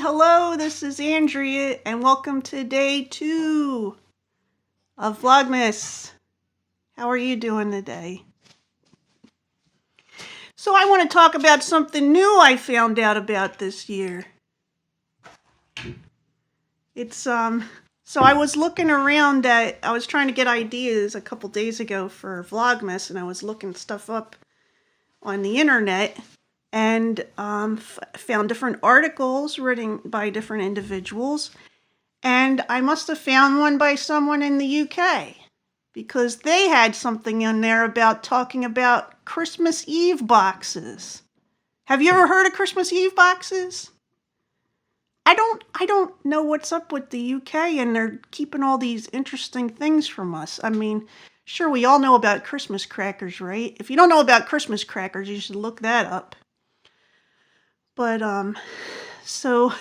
Hello, this is Andrea, and welcome to day 2 of Vlogmas. How are you doing today? So I want to talk about something new I found out about this year. So I was looking around I was trying to get ideas a couple days ago for Vlogmas, and I was looking stuff up on the internet, and found different articles written by different individuals. And I must have found one by someone in the UK, because they had something in there about talking about Christmas Eve boxes. Have you ever heard of Christmas Eve boxes? I don't know what's up with the UK, and they're keeping all these interesting things from us. I mean, sure, we all know about Christmas crackers, right? If you don't know about Christmas crackers, you should look that up. But so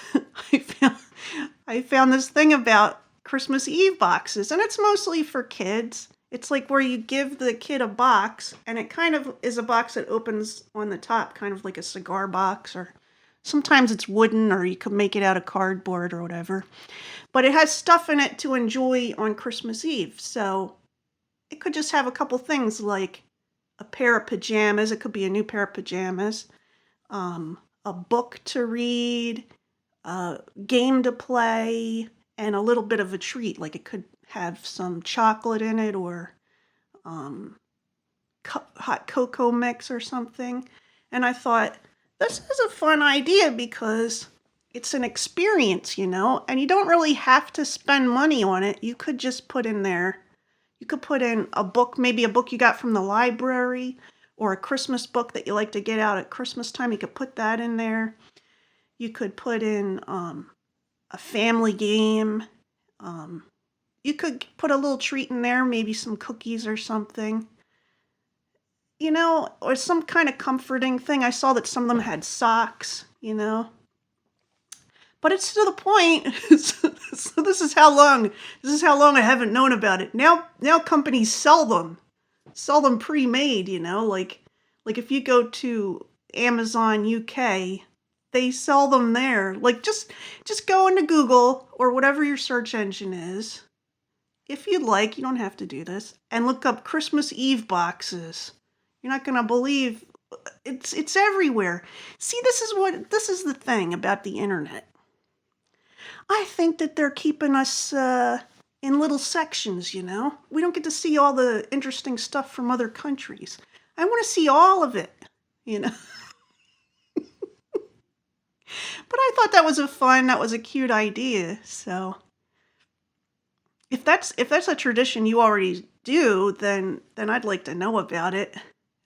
I found this thing about Christmas Eve boxes, and it's mostly for kids. It's like where you give the kid a box, and it kind of is a box that opens on the top, kind of like a cigar box, or sometimes it's wooden, or you could make it out of cardboard or whatever. But it has stuff in it to enjoy on Christmas Eve. So it could just have a couple things like a pair of pajamas. It could be a new pair of pajamas, a book to read, a game to play, and a little bit of a treat. Like it could have some chocolate in it, or hot cocoa mix or something. And I thought, this is a fun idea because it's an experience, and you don't really have to spend money on it. You could just put in there, you could put in a book, maybe a book you got from the library, or a Christmas book that you like to get out at Christmas time. You could put that in there. You could put in a family game. You could put a little treat in there, maybe some cookies or something. Or some kind of comforting thing. I saw that some of them had socks, But it's to the point. So this is how long I haven't known about it. Now companies sell them pre-made, like if you go to Amazon UK, they sell them there. Like just go into Google or whatever your search engine is. If you'd like, you don't have to do this, and look up Christmas Eve boxes. You're not going to believe it's everywhere. See, this is the thing about the internet. I think that they're keeping us in little sections, We don't get to see all the interesting stuff from other countries. I want to see all of it, But I thought that was a cute idea. So if that's a tradition you already do, then I'd like to know about it.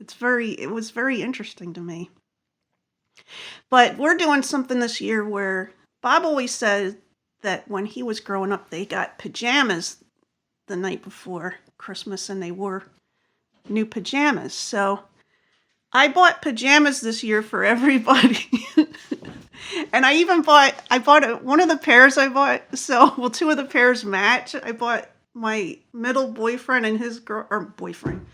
It was very interesting to me. But we're doing something this year where Bob always said that when he was growing up, they got pajamas the night before Christmas, and they wore new pajamas. So I bought pajamas this year for everybody. And I bought one of the pairs I bought. Two of the pairs match. I bought my middle boyfriend and his boyfriend.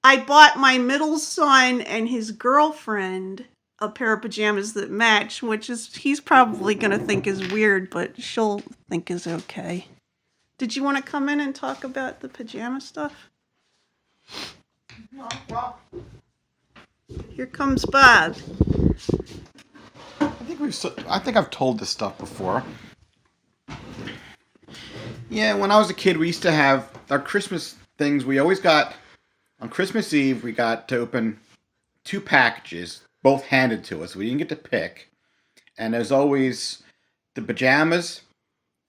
I bought my middle son and his girlfriend a pair of pajamas that match, which he's probably going to think is weird, but she'll think is okay. Did you want to come in and talk about the pajama stuff? No, well, Here comes Bob. I think I've told this stuff before. Yeah, when I was a kid, we used to have our Christmas things. We always got, on Christmas Eve, we got to open 2 packages, both handed to us. We didn't get to pick. And there's always the pajamas.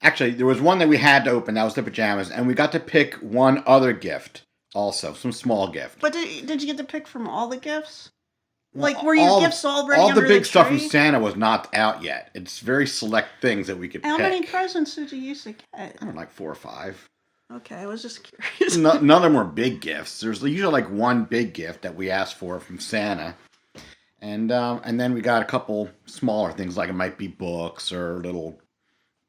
Actually, there was one that we had to open. That was the pajamas. And we got to pick one other gift also, some small gift. But did you get to pick from all the gifts? Well, Like, were your gifts already all under the big tree? stuff from Santa was not out yet. It's very select things that we could How pick. many presents did you used to get? I don't know, like 4 or 5. Okay, I was just curious. None of them were big gifts. There's usually like one big gift that we asked for from Santa. And then we got a couple smaller things, like it might be books or little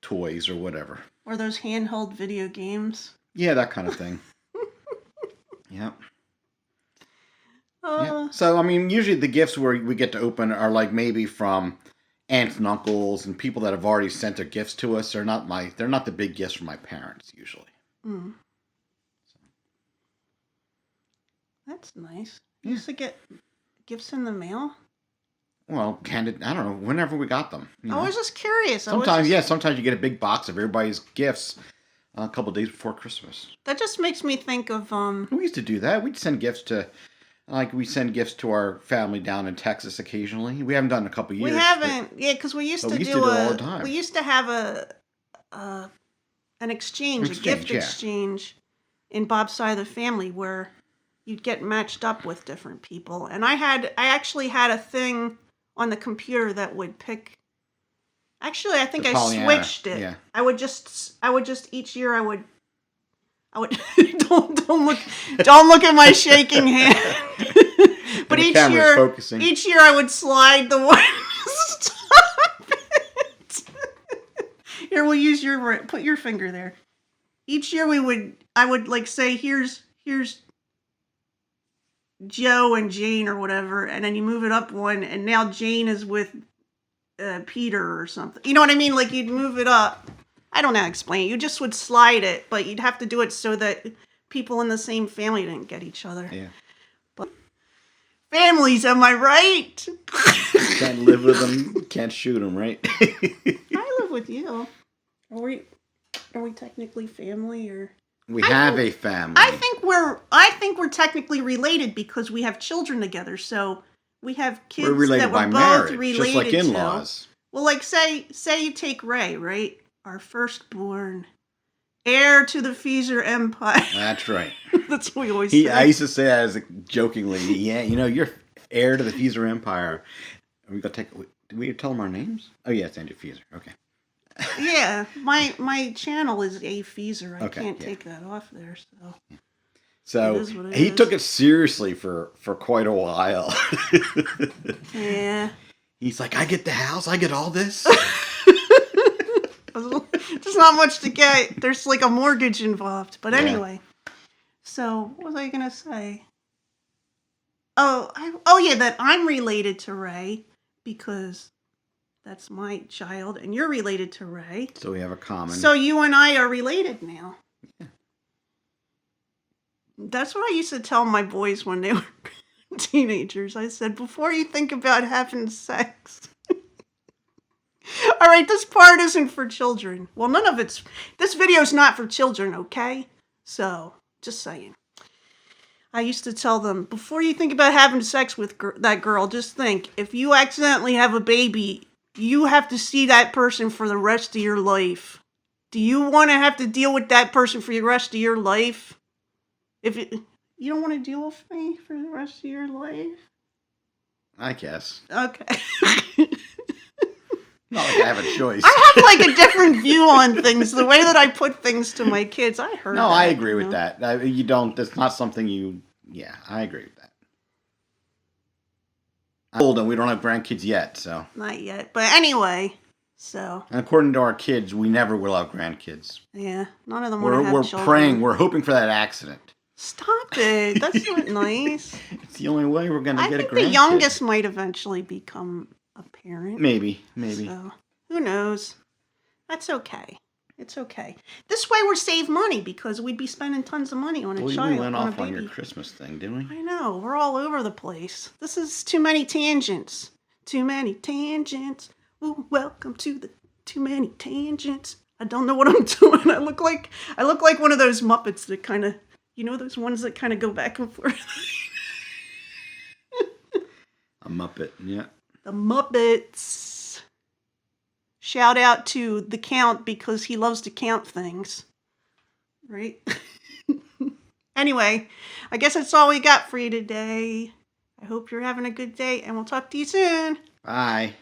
toys or whatever. Or those handheld video games. Yeah, that kind of thing. Yeah. Yeah. So, I mean, usually the gifts we get to open are like maybe from aunts and uncles and people that have already sent their gifts to us. They're not the big gifts from my parents usually. Mm. That's nice. You used to get gifts in the mail? Well, I don't know, whenever we got them. I was just curious. Sometimes you get a big box of everybody's gifts a couple of days before Christmas. That just makes me think of We used to do that. We'd send gifts to we send gifts to our family down in Texas occasionally. We haven't done it in a couple of years. We haven't, because we used to do it all the time. We used to have an exchange, a gift exchange in Bob's side of the family where you'd get matched up with different people. And I actually had a thing on the computer that would pick. Actually, I think I switched it. Yeah. I would just each year I would don't look at my shaking hand. But each year I would slide the one. Stop it. Here, we'll use put your finger there. Each year I would like say here's Joe and Jane or whatever, and then you move it up one, and now Jane is with Peter or something. You know what I mean? Like you'd move it up. I don't know how to explain it. You just would slide it, but you'd have to do it so that people in the same family didn't get each other. Yeah. But families, am I right? Can't live with them, can't shoot them, right? I live with you. Are we technically family or? We have a family. I think we're technically related because we have children together. So we have kids that we're both related just like in-laws. To. Well, like say you take Ray, right? Our firstborn, heir to the Feezer Empire. That's right. That's what we always say. I used to say that as jokingly. Yeah, you're heir to the Feezer Empire. Are we gonna did we tell them our names? Oh yeah, it's Andrew Feezer. Okay. Yeah, my channel is A Feezer. I can't take that off there. So he took it seriously for quite a while. Yeah. He's like, I get the house, I get all this. There's not much to get. There's like a mortgage involved. But anyway. So what was I gonna say? Oh yeah, that I'm related to Ray because that's my child, and you're related to Ray. So we have a common. So you and I are related now. Yeah. That's what I used to tell my boys when they were teenagers. I said, before you think about having sex. All right, this part isn't for children. Well, this video's not for children, okay? So, just saying. I used to tell them, before you think about having sex with that girl, just think, if you accidentally have a baby, you have to see that person for the rest of your life. Do you want to have to deal with that person for the rest of your life? You don't want to deal with me for the rest of your life? I guess. Okay. Not like I have a choice. I have like a different view on things. The way that I put things to my kids, I heard. No, I agree with that. You don't. That's not something you. Yeah, I agree with that. I'm old and we don't have grandkids yet, so. Not yet, but anyway, so. And according to our kids, we never will have grandkids. Yeah, none of them want to have children. We're praying. We're hoping for that accident. Stop it. That's not nice. It's the only way we're going to get a grandkid. I think the youngest might eventually become a parent. Maybe. So, who knows? That's okay. It's okay. This way we're save money because we'd be spending tons of money on a child. We went off on your Christmas thing, didn't we? I know. We're all over the place. This is too many tangents. Too many tangents. Ooh, welcome to the too many tangents. I don't know what I'm doing. I look like one of those Muppets that kind of, those ones that kind of go back and forth. A Muppet, yeah. The Muppets. Shout out to the Count because he loves to count things. Right? Anyway, I guess that's all we got for you today. I hope you're having a good day and we'll talk to you soon. Bye.